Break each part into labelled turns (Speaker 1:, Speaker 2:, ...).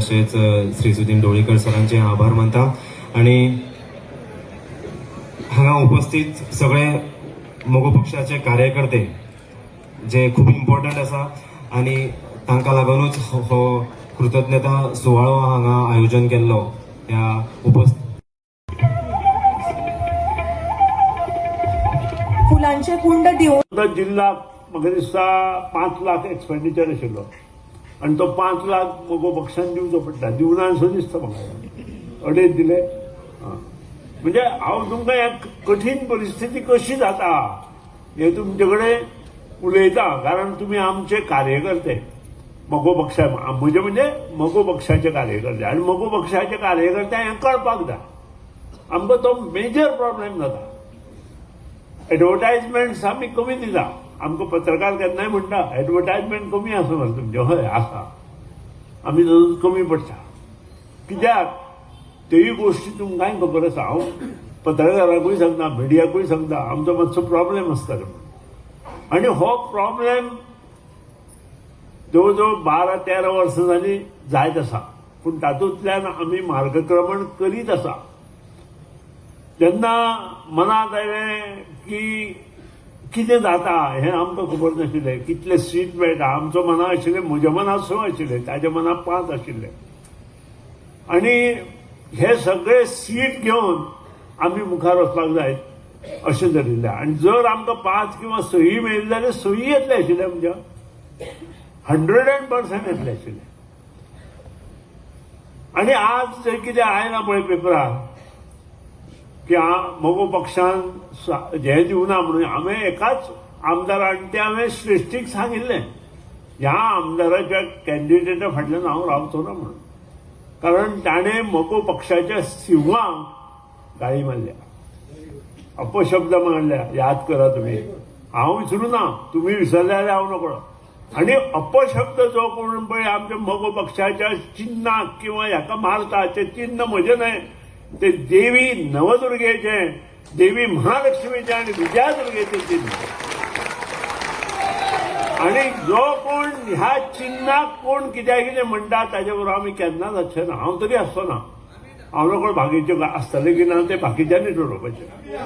Speaker 1: तसेच श्री सुदीन डोळीकर सरांचे आभार मानता आणि हांगा उपस्थित सगळे मोगो पक्षाचे कार्यकर्ते जे खूप इम्पॉर्टंट आसा आणि तांकां लागूनच हो कृतज्ञता सुवाळो हांगा आयोजन केल्लो ह्या उपस्थित
Speaker 2: फुलांचे कुंड दिवन
Speaker 3: जिल्हा म्हाका दिसता 5 लाख एक्सपेंडिचर आशिल्लो आणि तो 5 लाख मोगो पक्षान दिवचो पडटा दिवना असो दिसता म्हाका अडेच दिले म्हणजे हांव तुमकां एक कठीण परिस्थिती कशी जाता हे तुमचे कडेन उलयता कारण तुमी आमचे कार्यकर्ते मोगो पक्षा म्हजे म्हणजे मोगो पक्षाचे कार्यकर्ते आणि मोगो पक्षाचे कार्यकर्ते हें कळपाक जाय आमकां तो मेजर प्रॉब्लेम जाता एडवर्टायजमेंट्स आमी कमी दिता आमकां पत्रकार केन्नाय म्हणटा एडवर्टायजमेंट कमी आसा मरे तुमचे हय आसा आमी जरूर कमी पडटा कित्याक तेय गोश्टी तुमकांय खबर आसा हांव पत्रकारांकूय सांगता मिडियाकूय सांगता आमचो मातसो प्रॉब्लेम आसता रे म्हणून आनी हो प्रॉब्लेम जवळ जवळ 12-13 वर्सां जालीं जायत आसा पूण तातूंतल्यान आमी मार्गक्रमण करीत आसा जेन्ना मनाक आयलें की कितें जाता हें आमकां खबर नाशिल्लें कितले सीट मेळटा आमचो मना आशिल्लें म्हज्या मनाक 6 आशिल्ले ताच्या मनाक 5 आशिल्ले आनी हे सगळे सीट घेवन आमी मुखार वचपाक जाय अशें धरिल्लें आनी जर आमकां 5 किंवा 6 मेळिल्ले जाल्यार 6 येतले आशिल्ले म्हणजे 100% येतले आशिल्ले आनी आज जर कितें आयलां पळय पेपरार की मोगो पक्षान हे दिवना म्हणून हांवें एकाच आमदार आनी ते हांवें श्रेश्ठीक सांगिल्लें ह्या आमदाराच्या कॅन्डिडेटा फाटल्यान हांव रावचो ना म्हणून कारण ताणें मोगो पक्षाच्या सिंहांक गाळी मारल्या अपशब्द मारल्या याद करा तुमी हांव विसरूं ना तुमी विसरले जाल्यार हांव नकळो आनी अपशब्द जो कोण पळय आमच्या मोगो पक्षाच्या चिन्नाक किंवा हाका मारता तें चिन्ह म्हजें न्हय ते देवी नवदुर्गेचे देवी महालक्ष्मीचे आणि विजयादुर्गेचे चिन्ह आणि जो कोण ह्या चिन्हाक कोण कितें म्हणटा ताचे बरोबर आमी केन्नाच आसचे ना हांव तरी आसचो ना हांव नकळो बाकीचे आसतले की ना ते बाकीच्यांनी ठरोवपाचे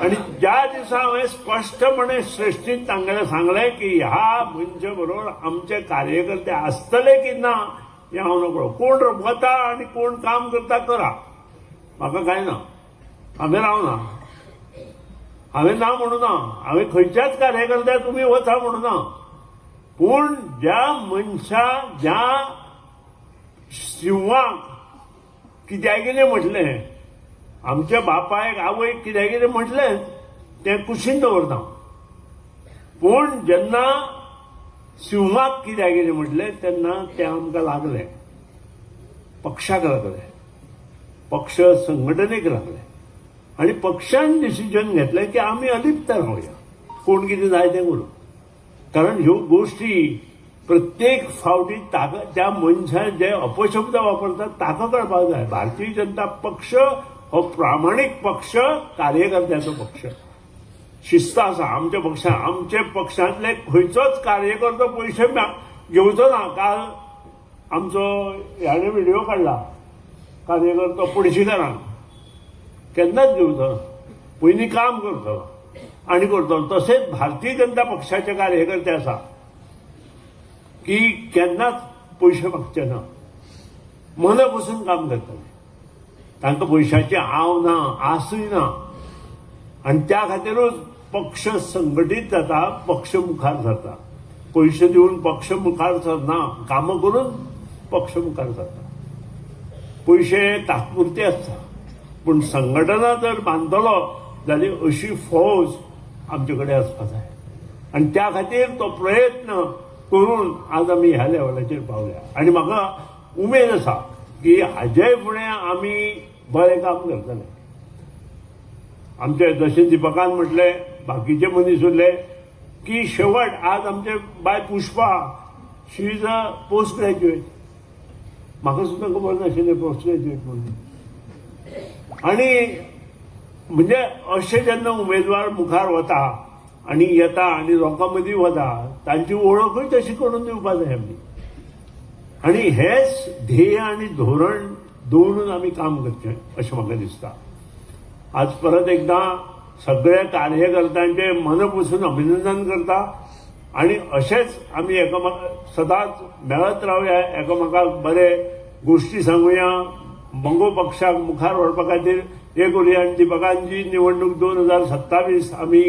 Speaker 3: आणि ज्या दिसा हांवें स्पश्टपणे श्रेश्ठीन तांगेले सांगलें की ह्या मनशा बरोबर आमचे कार्यकर्ते आसतले की ना हें हांव नकळो कोण वता आनी कोण काम करता करा म्हाका कांय ना हांवें रावना हांवें ना म्हणूना हांवें खंयच्याच कार्यकर्त्या तुमी वचा म्हणूना पूण ज्या मनशा ज्या शिवाक कित्यागेलें म्हटलें आमच्या बापायक आवयक कित्यागेलें म्हटलें तें कुशीन दवरता पूण जेन्ना शिवाक कित्यागेलें म्हटलें तेन्ना तें आमकां लागलें पक्षाक लागलें पक्ष संघटनेक लागले आणि पक्षान डिसिजन घेतलें की आमी अलिप्त रावया कोण कितें जाय तें करूं कारण ह्यो गोश्टी प्रत्येक फावटी ताका त्या मनशान जे अपशब्द वापरतात ताका कळपाक जाय भारतीय जनता पक्ष हो प्रामाणीक पक्ष कार्यकर्त्याचो पक्ष शिस्त आसा आमच्या पक्षान आमचे पक्षांतले खंयचोच कार्यकर्तो पयशे घेवचो ना काल आमचो ह्याने व्हिडिओ काडला कार्यकर्तो पणशीकारांक केन्नाच घेवचो पयलीं काम करतलो आनी करतलो तशेंच भारतीय जनता पक्षाचे कार्यकर्ते आसा की केन्नाच पयशे मागचे ना मन बसून काम करतले तांकां पयशांची आव ना आसूय ना आनी त्या खातीरूच पक्ष संघटीत जाता पक्ष मुखार जाता पयशे दिवन पक्ष मुखार सरना कामां करून पक्ष मुखार जाता पयशे तात्पुरते आसता पूण संघटना जर बांदतलो जाल्यार अशी फौज आमचे कडेन आसपाक जाय आनी त्या खातीर तो प्रयत्न करून आज आमी ह्या लेवलाचेर पावल्या आनी म्हाका उमेद आसा की हाजे फुडें आमी बरें काम करतले आमचे जशें दिपकान म्हटलें बाकीचे मनीस उरले की शेवट आज आमचे बाय Pushpa she is a post graduate म्हाका सुद्दां खबर नाशिल्लें पोस्ट ग्रॅज्युएट म्हणून आनी म्हणजे अशे जेन्ना उमेदवार मुखार वता आनी येता आनी लोकां मदीं वता तांची वळखूय तशी करून दिवपाक जाय आमी आणि हेच ध्येय आणि धोरण दवरून आमी काम करचें अशें म्हाका दिसता. आज परत एकदा सगळ्या कार्यकर्त्यांचे मनपूसून अभिनंदन करता आणि अशेंच आमी सदांच मेळत रावया, एकामेकाक बरे गोष्टी सांगुया, मंगो पक्षाक मुखार व्हरपा खातीर हे करुया. आनी दिपकांची निवडणूक 2027 आमी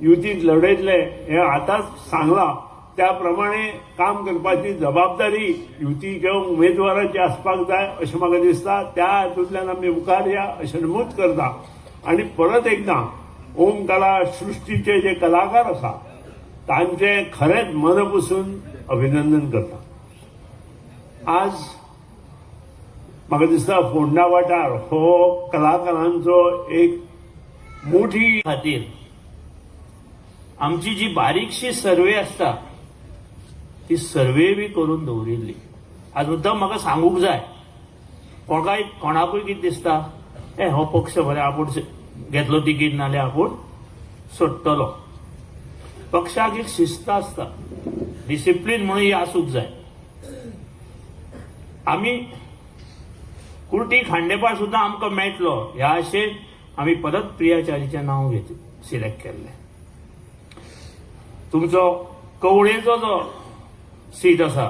Speaker 3: युतीत लढयतले हे आतांच सांगलां. त्या प्रमाणे काम करपाची जबाबदारी युतीच्या उमेदवारांची आसपाक जाय अशें म्हाका दिसता. त्या हातूंतल्यान आमी मुखार या अशें नमूद करता. आणि परत एकदा ओम कला सृष्टीचे जे कलाकार आसा तांचे खरेंच मनपूसून अभिनंदन करता. आज म्हाका दिसता फोंडा वाठार हो कलाकारांचो एक मोठी
Speaker 4: खातीर आमची जी बारीकशी सर्वे आसता ती सर्वे बी करून दवरिल्ली. आज मुद्दाम म्हाका सांगूंक जाय, कोणाकूय कितें दिसता हो पक्ष बरें आपूण घेतलो तिकीट नाल्यार आपूण सोडटलो. पक्षाक एक शिस्त आसता, डिसिप्लीन म्हणून ही आसूंक जाय. आमी कुर्टी खांडेपार सुद्दां आमकां मेळटलो ह्या आशेन आमी परत प्रियाचारीचें नांव सिलेक्ट केल्लें. तुमचो कवळेचो जो सीट आसा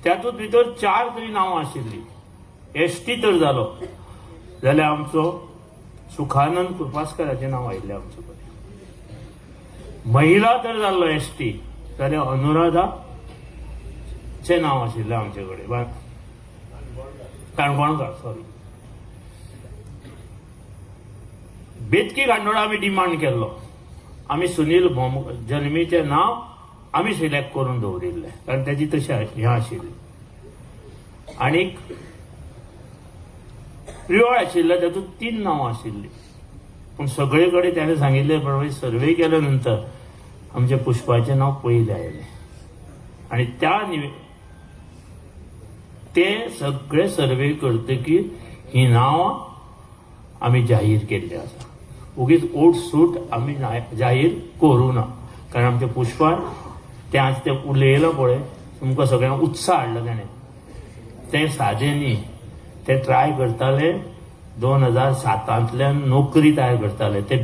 Speaker 4: त्यातूंत भितर 4 तरी नांवां आशिल्लीं. एसटी तर जालो जाल्यार आमचो सुखानंद कृपास्कराचें नांव आयिल्लें आमचे कडेन. महिला तर जाल्लो एसटी जाल्यार अनुराधाचें नांव आशिल्लें आमचे कडेन. काणकोणकार सॉरी. बेतकी गांडोळा आमी डिमांड केल्लो. आमी सुनील जल्मीचें नांव आमी सिलेक्ट करून दवरिल्लें कारण तेजी तशी हें आशिल्ली. आनीक प्रियोळ आशिल्लें तातूंत 3 नांवां आशिल्लीं. पूण सगळे कडेन ताणें सांगिल्ले प्रमाणे सर्वे केल्या नंतर आमच्या पुष्पाचें नांव पयलें आयलें. आनी ते सगळे सर्वे करतकीर ही नांवां आमी जाहीर केल्ली आसा. उगीच ओट सूट आमी जाहीर करूं ना कारण आमच्या पुष्पान तें आज तें उलयलो पळय तुमकां सगळ्यांक उत्साह हाडलो ताणें. तें सादें न्ही, ते ट्राय करताले 2007 नोकरी तयार करताले. ते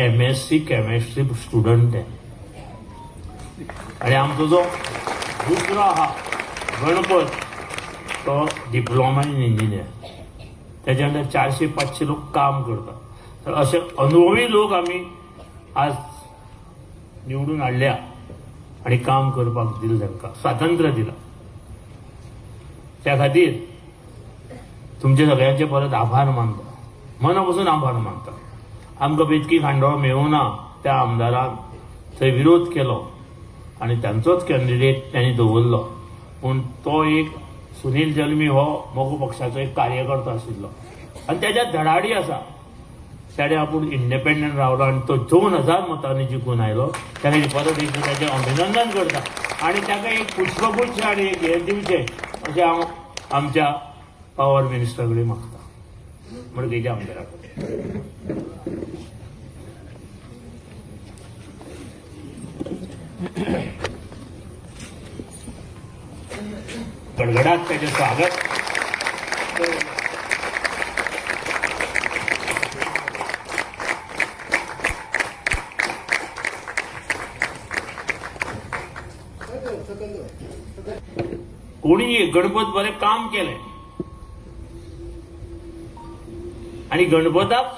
Speaker 4: MSc केमिस्ट्री स्टुडंट ते. आनी आमचो जो दुसरो आहा गणपत तो डिप्लोमा इन इंजिनियर. त्याच्या अंडर 400-500 लोक काम करतात. तर असे अनुभवी लोक आमी आज निवडून हाडल्या आणि काम करपाक दिलं, तांकां स्वातंत्र्य दिलां. त्या खातीर तुमचे सगळ्यांचे परत आभार मानता, मनापासून आभार मानता. आमकां बेतकी खांडोळा मेळूना त्या आमदारान थंय विरोध केलो आणि त्यांचोच कॅन्डिडेट त्यांनी दवरलो. पूण तो एक सुनील जल्मी हो मोगो पक्षाचो एक कार्यकर्तो आशिल्लो आनी त्याच्यात धडाडी आसा. ताणें आपूण इंडिपेंडंट रावलो आनी तो 2000 मतांनी जिखून आयलो. ताका परत एक ताचें अभिनंदन करता आनी ताका एक पुष्पगुच्छ आनी एक हें दिवचें अशें हांव आमच्या पॉवर मिनिस्टर कडेन मागता, मडकयच्या आमदारा कडेन. गडगडाट त्याचे स्वागत. कोणी गणपत बरें काम केलें आणि गणपताक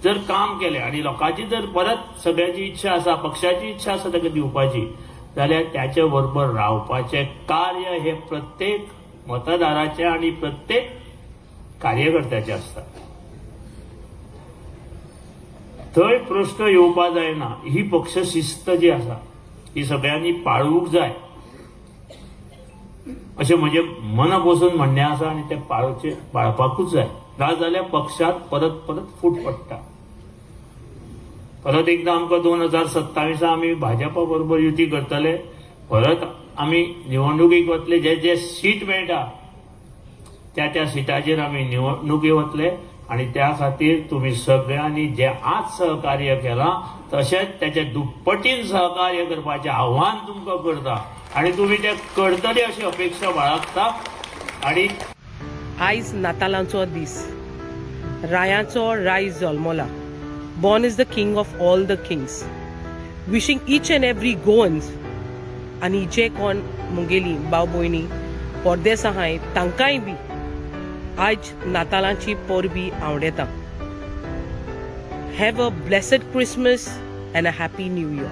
Speaker 4: जर काम केलें आणि लोकांची जर परत सगळ्याची इच्छा आसा, पक्षाची इच्छा आसा ताका दिवपाची, जाल्यार त्याच्या बरोबर रावपाचें कार्य हे प्रत्येक मतदाराचें आणि प्रत्येक कार्यकर्त्याचें आसता. थंय प्रश्न येवपा जायना. ही पक्ष शिस्त जी आसा ही सगळ्यांनी पाळूंक जाय अशें म्हजें मनापासून म्हणणें आसा आनी तें पाळपाकूच जाय. नाजाल्यार पक्षात परत परत फूट पडटा. परत एकदा आमकां 2027 आमी भाजपा बरोबर युती करतले. परत आमी निवडणुकीक वतले. जे सीट मेळटा त्या सिटाचेर आमी निवडणुकी वतले आणि त्या खातीर तुम्ही सगळ्यांनी जे आज सहकार्य केलां तशेंच त्याचे दुप्पटीन सहकार्य करपाचें आव्हान तुमकां करता आणि तुम्ही ते करतले अशी अपेक्षा बाळगता. आणि
Speaker 5: आयज नातालांचो दीस, रायांचो Rai जल्मला. Born is the king of all the kings. Wishing each and every Goans आणि जे कोण मुंगेली भाव भयणी परदेस आहाय तांकांय बी आज नातालांची परबी आवडेता. Have a blessed Christmas and a happy New Year.